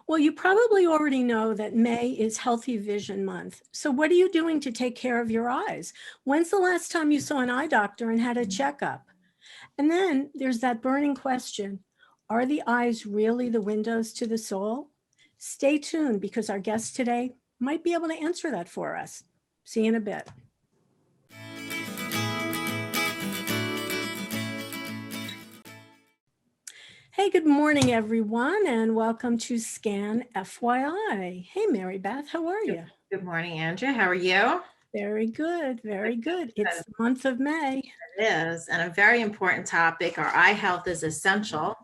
Well, you probably already know that May is Healthy Vision Month. So what are you doing to take care of your eyes? When's the last time you saw an eye doctor and had a checkup? And then there's that burning question. Are the eyes really the windows to the soul? Stay tuned because our guest today might be able to answer that for us. See you in a bit. Hey, good morning, everyone, and welcome to Scan FYI. Hey, Mary Beth, how are you? Good morning, Andrea. How are you? Very good, very good. It's the month of May. It is, and a very important topic. Our eye health is essential.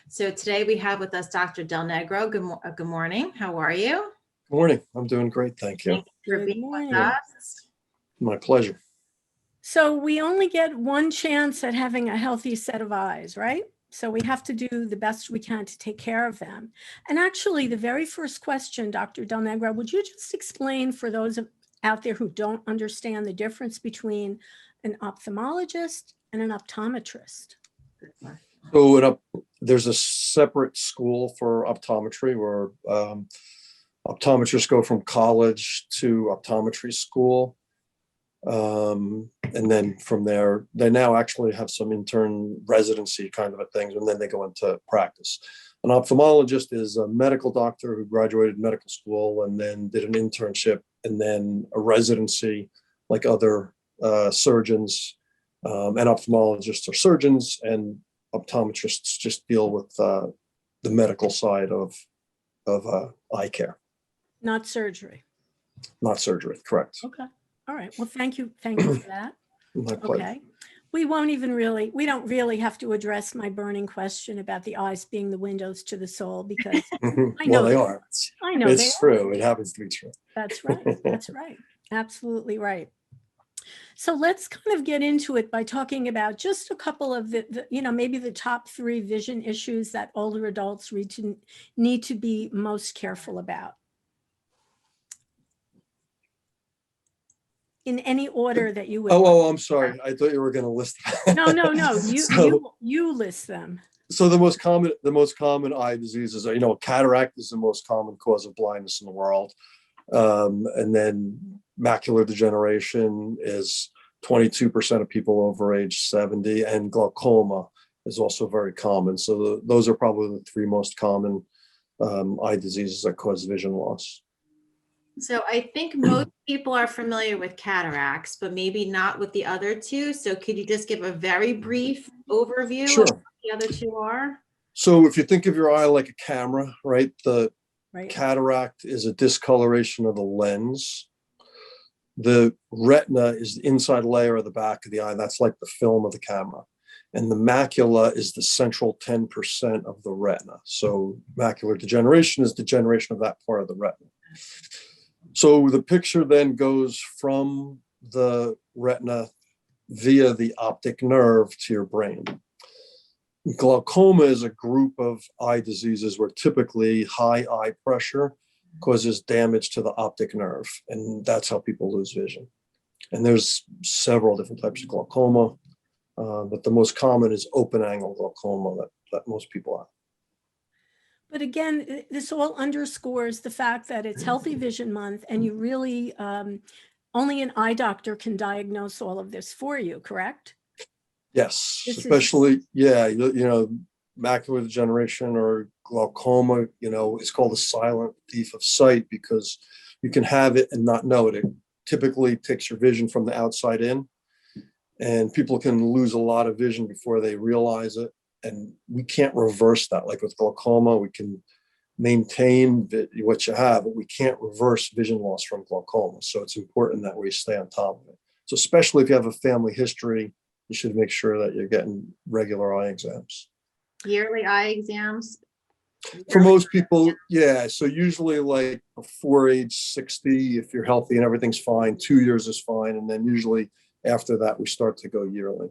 So today we have with us Dr. Del Negro. Good morning. How are you? Good morning. I'm doing great. Thank you. Thank you for being with us. My pleasure. So we only get one chance at having a healthy set of eyes, right? So we have to do the best we can to take care of them. And actually, the very first question, Dr. Del Negro, would you just explain for those out there who don't understand the difference between an ophthalmologist and an optometrist? So there's a separate school for optometry where optometrists go from college to optometry school. And then from there, they now actually have some intern residency kind of a things, and then they go into practice. An ophthalmologist is a medical doctor who graduated medical school and then did an internship and then a residency like other surgeons. And ophthalmologists are surgeons, and optometrists just deal with the medical side of eye care. Not surgery. Not surgery, correct. Okay. All right. Well, thank you. Thank you for that. My pleasure. Okay. We don't really have to address my burning question about the eyes being the windows to the soul because I know well, they are. I know it's true. It happens to be true. That's right. That's right. Absolutely right. So let's kind of get into it by talking about just a couple of maybe the top 3 vision issues that older adults need to be most careful about. In any order that you would. Oh, I'm sorry. I thought you were going to list them. No. You list them. So the most common eye diseases are, cataract is the most common cause of blindness in the world. And then macular degeneration is 22% of people over age 70, and glaucoma is also very common. So those are probably the 3 most common eye diseases that cause vision loss. So I think most people are familiar with cataracts, but maybe not with the other 2. So could you just give a very brief overview Sure. of what the other 2 are? So if you think of your eye like a camera, right? Cataract is a discoloration of the lens. The retina is the inside layer of the back of the eye. That's like the film of the camera. And the macula is the central 10% of the retina. So macular degeneration is degeneration of that part of the retina. So the picture then goes from the retina via the optic nerve to your brain. Glaucoma is a group of eye diseases where typically high eye pressure causes damage to the optic nerve, and that's how people lose vision. And there's several different types of glaucoma, but the most common is open angle glaucoma that most people have. But again, this all underscores the fact that it's Healthy Vision Month, and you really only an eye doctor can diagnose all of this for you, correct? Yes, especially, macular degeneration or glaucoma, is called a silent thief of sight because you can have it and not know it. It typically takes your vision from the outside in, and people can lose a lot of vision before they realize it. And we can't reverse that. Like with glaucoma, we can maintain what you have, but we can't reverse vision loss from glaucoma. So it's important that we stay on top of it. So especially if you have a family history, you should make sure that you're getting regular eye exams. Yearly eye exams? For most people, yeah. So usually like before age 60, if you're healthy and everything's fine, 2 years is fine. And then usually after that, we start to go yearly.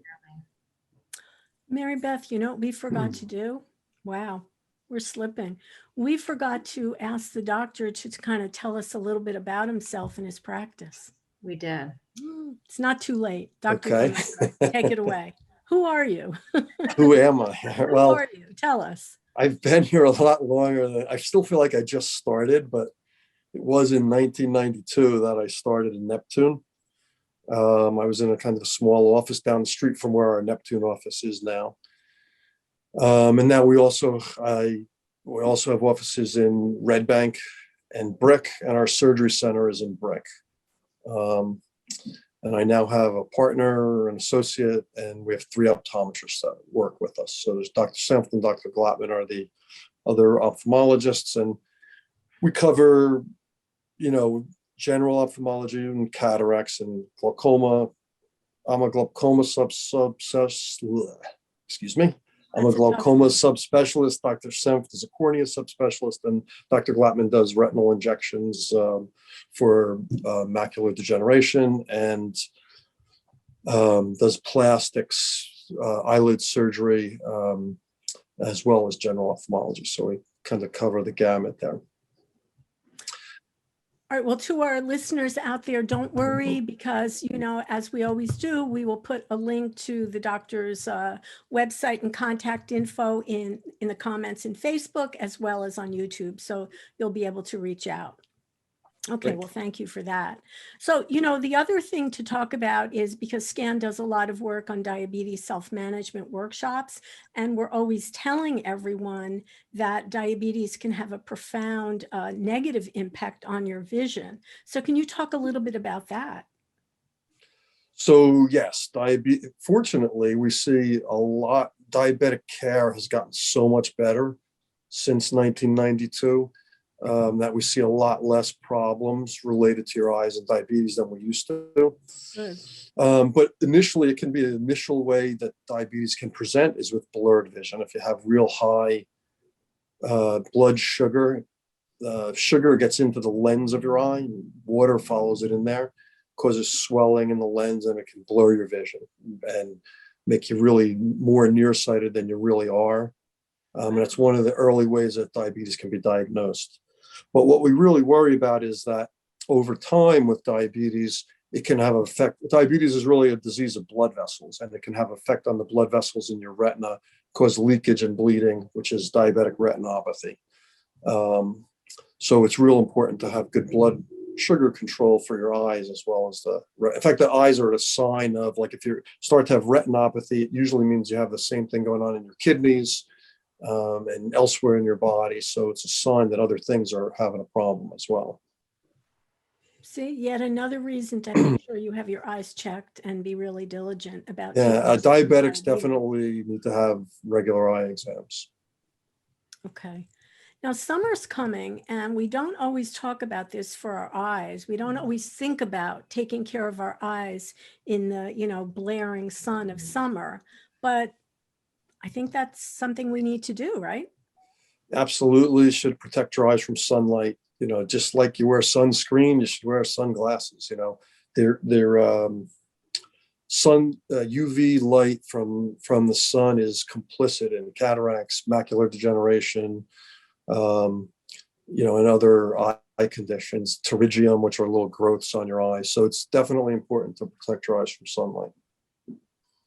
Mary Beth, you know what we forgot to do? Wow, we're slipping. We forgot to ask the doctor to kind of tell us a little bit about himself and his practice. We did. It's not too late. Dr. Okay. Take it away. Who are you? Who am I? Who are you? Tell us. I've been here a lot longer than I still feel like I just started, but it was in 1992 that I started in Neptune. I was in a kind of a small office down the street from where our Neptune office is now. And now we also have offices in Red Bank and Brick, and our surgery center is in Brick. And I now have a partner, an associate, and we have 3 optometrists that work with us. So there's Dr. Senft and Dr. Glattman are the other ophthalmologists, and we cover, general ophthalmology and cataracts and glaucoma. I'm a glaucoma excuse me. I'm a glaucoma subspecialist. Dr. Senft is a cornea subspecialist, and Dr. Glattman does retinal injections for macular degeneration and does plastics, eyelid surgery, as well as general ophthalmology. So we kind of cover the gamut there. All right, well, to our listeners out there, don't worry, because, as we always do, we will put a link to the doctor's website and contact info in the comments in Facebook as well as on YouTube. So you'll be able to reach out. Okay, Great. well, thank you for that. So, the other thing to talk about is, because SCAN does a lot of work on diabetes self-management workshops, and we're always telling everyone that diabetes can have a profound negative impact on your vision. So can you talk a little bit about that? So yes, fortunately, we see a lot, diabetic care has gotten so much better since 1992. That we see a lot less problems related to your eyes and diabetes than we used to. Good. But initially, it can be an initial way that diabetes can present is with blurred vision. If you have real high blood sugar, sugar gets into the lens of your eye, water follows it in there, causes swelling in the lens, and it can blur your vision and make you really more nearsighted than you really are. And it's one of the early ways that diabetes can be diagnosed. But what we really worry about is that over time with diabetes, it can have an effect. Diabetes is really a disease of blood vessels, and it can have effect on the blood vessels in your retina, cause leakage and bleeding, which is diabetic retinopathy. So it's real important to have good blood sugar control for your eyes, as well as in fact, the eyes are a sign of, like, if you start to have retinopathy, it usually means you have the same thing going on in your kidneys and elsewhere in your body. So it's a sign that other things are having a problem as well. See, yet another reason to make sure you have your eyes checked and be really diligent about. Yeah, diabetics definitely need to have regular eye exams. Okay. Now, summer's coming, and we don't always talk about this for our eyes. We don't always think about taking care of our eyes in the, blaring sun of summer. But I think that's something we need to do, right? Absolutely, should protect your eyes from sunlight. Just like you wear sunscreen, you should wear sunglasses. They're UV light from the sun is complicit in cataracts, macular degeneration, and other eye conditions, pterygium, which are little growths on your eyes. So it's definitely important to protect your eyes from sunlight.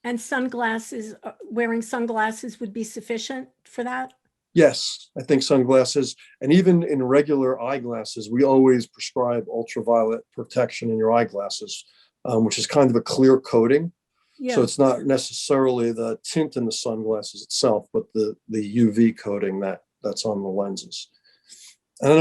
And sunglasses, wearing sunglasses would be sufficient for that? Yes, I think sunglasses, and even in regular eyeglasses, we always prescribe ultraviolet protection in your eyeglasses, which is kind of a clear coating. Yeah. So it's not necessarily the tint in the sunglasses itself, but the UV coating that's on the lenses. And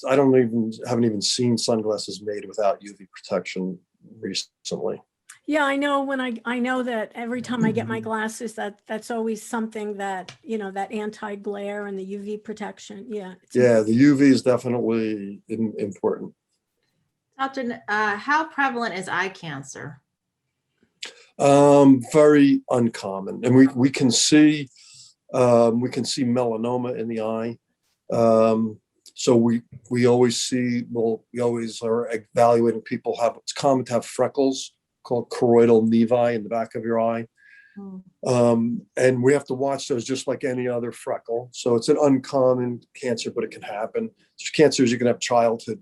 I haven't even seen sunglasses made without UV protection recently. Yeah, I know I know that every time I get my glasses, that's always something that, that anti-glare and the UV protection. Yeah. Yeah, the UV is definitely important. Doctor, how prevalent is eye cancer? Very uncommon. And we can see melanoma in the eye. So we always are evaluating people it's common to have freckles called choroidal nevi in the back of your eye. And we have to watch those just like any other freckle. So it's an uncommon cancer, but it can happen. There's cancers, you can have childhood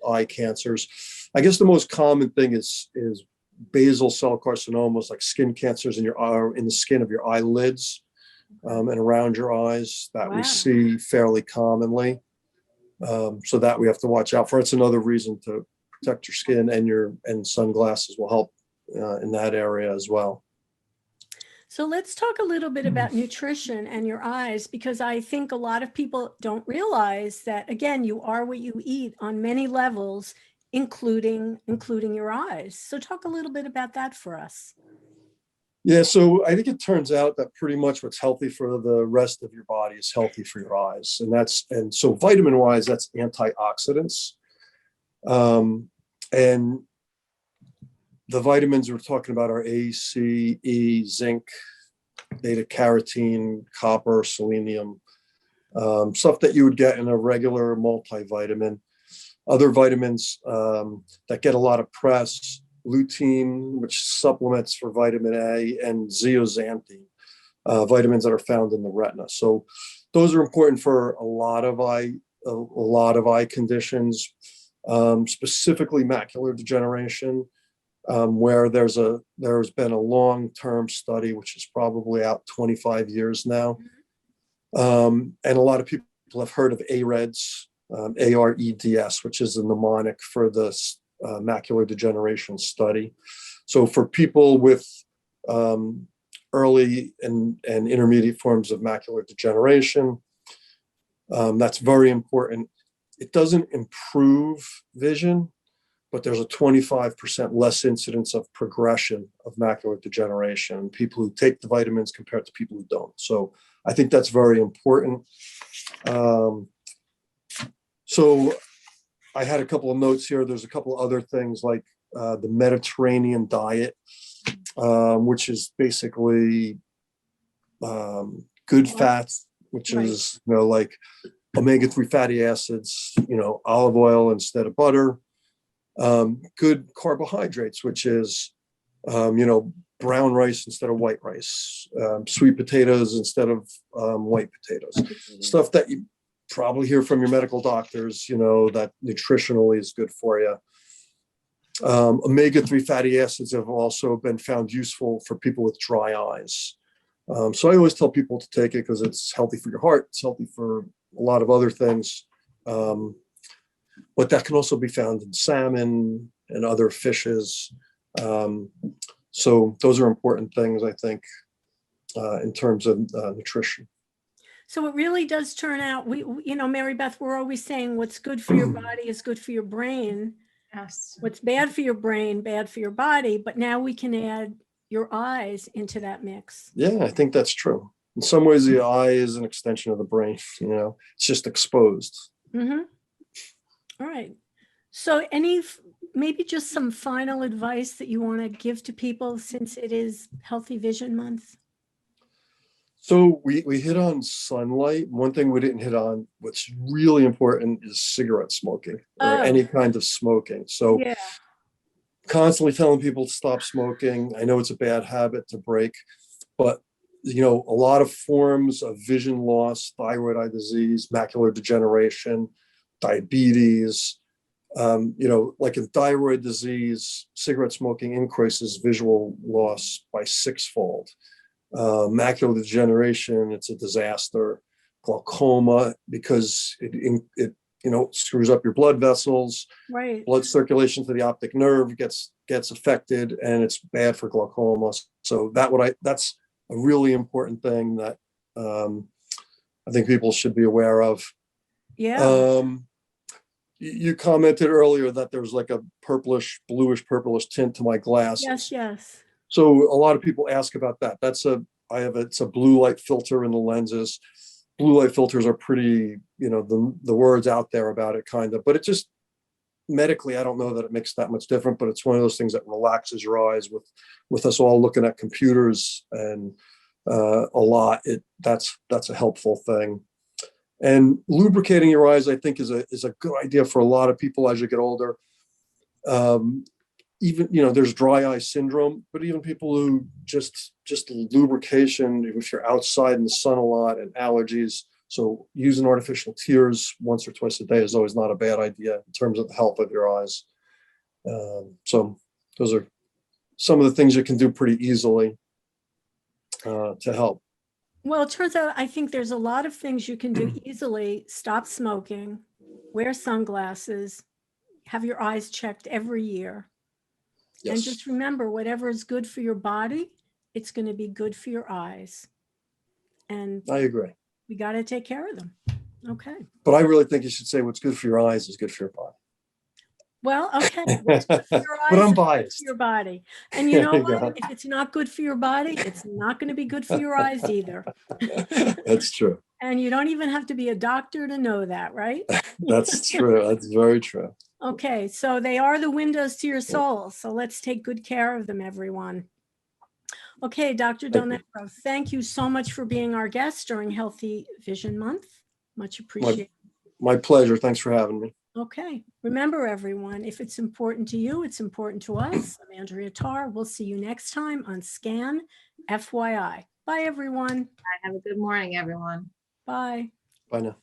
eye cancers. I guess the most common thing is basal cell carcinomas, like skin cancers in the skin of your eyelids. and around your eyes that we Wow. see fairly commonly. So that we have to watch out for. It's another reason to protect your skin, and sunglasses will help in that area as well. So let's talk a little bit about nutrition and your eyes, because I think a lot of people don't realize that, again, you are what you eat on many levels, including your eyes. So talk a little bit about that for us. Yeah, so I think it turns out that pretty much what's healthy for the rest of your body is healthy for your eyes. And so vitamin wise, that's antioxidants. And the vitamins we're talking about are A, C, E, zinc, beta carotene, copper, selenium, stuff that you would get in a regular multivitamin. Other vitamins that get a lot of press, lutein, which supplements for vitamin A, and zeaxanthin, vitamins that are found in the retina. So those are important for a lot of eye conditions, specifically macular degeneration, where there's been a long-term study, which is probably out 25 years now. And a lot of people have heard of AREDS, AREDS, which is a mnemonic for the macular degeneration study. So for people with early and intermediate forms of macular degeneration, that's very important. It doesn't improve vision, but there's a 25% less incidence of progression of macular degeneration, people who take the vitamins compared to people who don't. So I think that's very important. So I had a couple of notes here. There's a couple of other things like the Mediterranean diet, which is basically good fats, which is, like omega-3 fatty acids, olive oil instead of butter. Good carbohydrates, which is, brown rice instead of white rice, sweet potatoes instead of white potatoes, stuff that you probably hear from your medical doctors, that nutritionally is good for you. Omega-3 fatty acids have also been found useful for people with dry eyes. So I always tell people to take it because it's healthy for your heart. It's healthy for a lot of other things. But that can also be found in salmon and other fishes. So those are important things, I think, in terms of nutrition. So it really does turn out, Mary Beth, we're always saying what's good for your body is good for your brain. Yes. What's bad for your brain, bad for your body. But now we can add your eyes into that mix. Yeah, I think that's true. In some ways, the eye is an extension of the brain. It's just exposed. Mm-hmm. All right. So maybe just some final advice that you want to give to people since it is Healthy Vision Month? So we hit on sunlight. One thing we didn't hit on, what's really important, is cigarette smoking or any kind of smoking. So constantly telling people to stop smoking. I know it's a bad habit to break, but a lot of forms of vision loss, thyroid eye disease, macular degeneration, diabetes, like in thyroid disease, cigarette smoking increases visual loss by 6-fold. Macular degeneration, it's a disaster. Glaucoma, because it screws up your blood vessels. Right. Blood circulation to the optic nerve gets affected, and it's bad for glaucoma. So that's a really important thing that I think people should be aware of. Yeah. You commented earlier that there's like a bluish purplish tint to my glasses. Yes. So a lot of people ask about that. It's a blue light filter in the lenses. Blue light filters are pretty, the word's out there about it kind of, but it just medically, I don't know that it makes that much different, but it's one of those things that relaxes your eyes with us all looking at computers and a lot. That's a helpful thing. And lubricating your eyes, I think, is a good idea for a lot of people as you get older. Even, there's dry eye syndrome, but even people who just lubrication, if you're outside in the sun a lot, and allergies. So using artificial tears once or twice a day is always not a bad idea in terms of the health of your eyes. So those are some of the things you can do pretty easily to help. Well, it turns out I think there's a lot of things you can do easily. Stop smoking, wear sunglasses, have your eyes checked every year. And Yes, just remember, whatever is good for your body, it's going to be good for your eyes. And I agree. we got to take care of them. Okay. But I really think you should say what's good for your eyes is good for your body. Well, okay. What's good for your eyes But I'm is good biased. for your body. And you know There you what? go. If it's not good for your body, it's not going to be good for your eyes either. That's true. And you don't even have to be a doctor to know that, right? That's true. That's very true. Okay, so they are the windows to your soul. So let's take good care of them, everyone. Okay, Dr. Del Negro, thank you so much for being our guest during Healthy Vision Month. Much appreciated. My pleasure. Thanks for having me. Okay, remember everyone, if it's important to you, it's important to us. I'm Andrea Tarr. We'll see you next time on Scan FYI. Bye, everyone. Have a good morning, everyone. Bye. Bye now.